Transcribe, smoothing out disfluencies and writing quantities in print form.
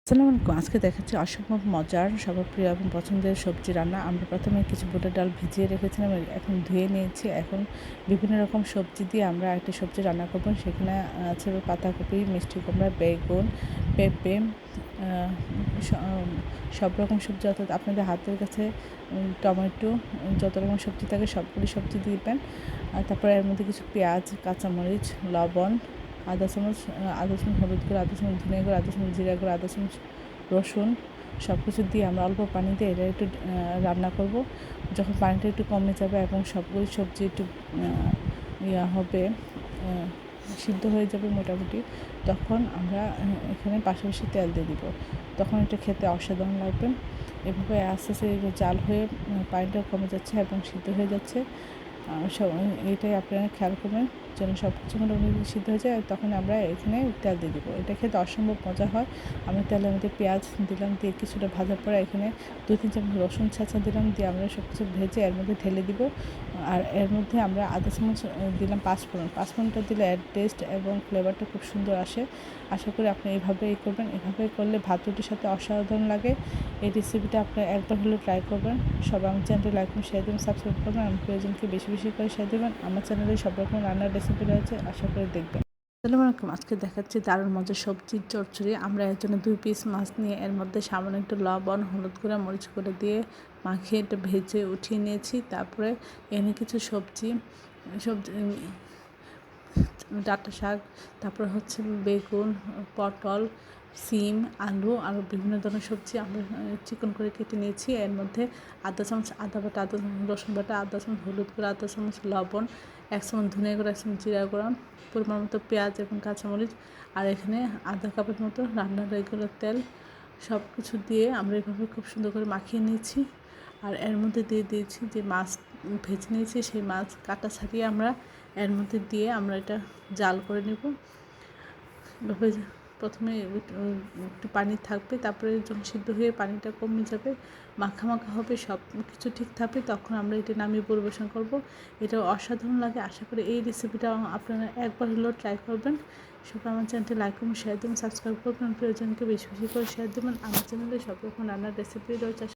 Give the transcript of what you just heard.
আসসালামু আলাইকুম। আজকে দেখাচ্ছি অসম্ভব মজার সবার প্রিয় এবং পছন্দের সবজি রান্না। আমরা প্রথমে কিছু বুটের ডাল ভিজিয়ে রেখেছিলাম, এখন ধুয়ে নিয়েছি। এখন বিভিন্ন রকম সবজি দিয়ে আমরা একটা সবজি রান্না করব। সেখানে আছে পাতাকপি, মিষ্টি কুমড়া, বেগুন, পেঁপে, সব রকম সবজি, অর্থাৎ আপনাদের হাতের কাছে টমেটো, যত রকম সবজি থাকে সবগুলি সবজি দিবেন। আর তারপরে এর মধ্যে কিছু পেঁয়াজ, কাঁচামরিচ, লবণ, আদা চামচ হলুদ গুঁড়ো, আদা চামচ ধনে গুঁড়ো, আদা চামচ জিরা গুঁড়ো, আদা চামচ রসুন, সব কিছু দিয়ে আমরা অল্প পানি দিয়ে এটা একটু রান্না করব। যখন পানিটা একটু কমে যাবে এবং সবগুলো সবজি একটু হবে, সিদ্ধ হয়ে যাবে মোটামুটি, তখন আমরা এখানে পাশাপাশি তেল দিয়ে দিব। তখন এটা খেতে অসাধারণ লাগবে। এভাবে আস্তে আস্তে জাল হয়ে পানিটা কমে যাচ্ছে এবং সিদ্ধ হয়ে যাচ্ছে। সব এইটাই আপনারা খেয়াল করবেন যেন সব কিছু মোটামুটি সিদ্ধ হয়ে যায়। তখন আমরা এখানে তেল দিয়ে দেবো। এটা খেতে অসম্ভব মজা হয়। আমরা তেলের মধ্যে পেঁয়াজ দিলাম, দিয়ে কিছুটা ভাজার পরে এখানে 2-3 চামচ রসুন ছেঁচা দিলাম, দিয়ে আমরা সব কিছু ভেজে এর মধ্যে ঢেলে দিব। আর এর মধ্যে আমরা আধা চামচ দিলাম পাঁচফোড়নটা দিলে এর টেস্ট এবং ফ্লেভারটা খুব সুন্দর আসে। আশা করি আপনি এইভাবেই করবেন। এভাবে করলে ভাত রুটির সাথে অসাধারণ লাগে। এই রেসিপিটা আপনি একবার হলেও ট্রাই করবেন। সবাই আমার চ্যানেলটি লাইক করুন, শেয়ার দেবেন, সাবস্ক্রাইব করবেন। আমার প্রিয়জনকে বেশি বেশি করে শেয়ার দেবেন। আমার চ্যানেলে সব রকম রান্নার রেসিপি রয়েছে, আশা করি দেখবেন। আসসালামু আলাইকুম। আজকে দেখাচ্ছি দারুণ মজার সবজির চচ্চড়ি। আমরা এর জন্য 2 পিস মাছ নিয়ে এর মধ্যে সামান্য একটু লবণ, হলুদ গুঁড়া, মরিচ গুঁড়া দিয়ে মাখিয়ে এটা ভেজে উঠিয়ে নিয়েছি। তারপরে এনে কিছু সবজি সবজি ডাঁটা শাক, তারপর হচ্ছে বেগুন, পটল, সিম, আলু, আরও বিভিন্ন ধরনের সবজি আমরা চিকন করে কেটে নিয়েছি। এর মধ্যে আধা চামচ আদা বাটা, আধা চামচ রসুন বাটা, আধা চামচ হলুদ গুঁড়া, আধা চামচ লবণ, 1 চামচ ধনে গুঁড়া, 1 চামচ জিরা গুঁড়া, পরিমাণ মতো পেঁয়াজ এবং কাঁচামরিচ, আর এখানে আধা কাপের মতো রান্নার রেগুলার তেল, সব কিছু দিয়ে আমরা এভাবে খুব সুন্দর করে মাখিয়ে নিয়েছি। আর এর মধ্যে দিয়ে দিয়েছি যে মাছ ভেজে নিয়েছি, সেই মাছ কাটা ছাড়িয়ে আমরা এর মধ্যে দিয়ে আমরা এটা জাল করে নেব। এভাবে প্রথমে একটু পানি থাকবে, তারপরে যখন সিদ্ধ হয়ে পানিটা কমে যাবে, মাখা মাখা হবে, সব কিছু ঠিক থাকবে, তখন আমরা এটা নামিয়ে পরিবেশন করব। এটা অসাধারণ লাগে। আশা করি এই রেসিপিটা আপনারা একবার হলেও ট্রাই করবেন। সবাই আমার চ্যানেলটি লাইক করুন, শেয়ার দেবেন, সাবস্ক্রাইব করবেন, প্রিয়জনকে বেশি বেশি করে শেয়ার দেবেন। আমার চ্যানেলে সব রকম রান্নার রেসিপি রয়েছে।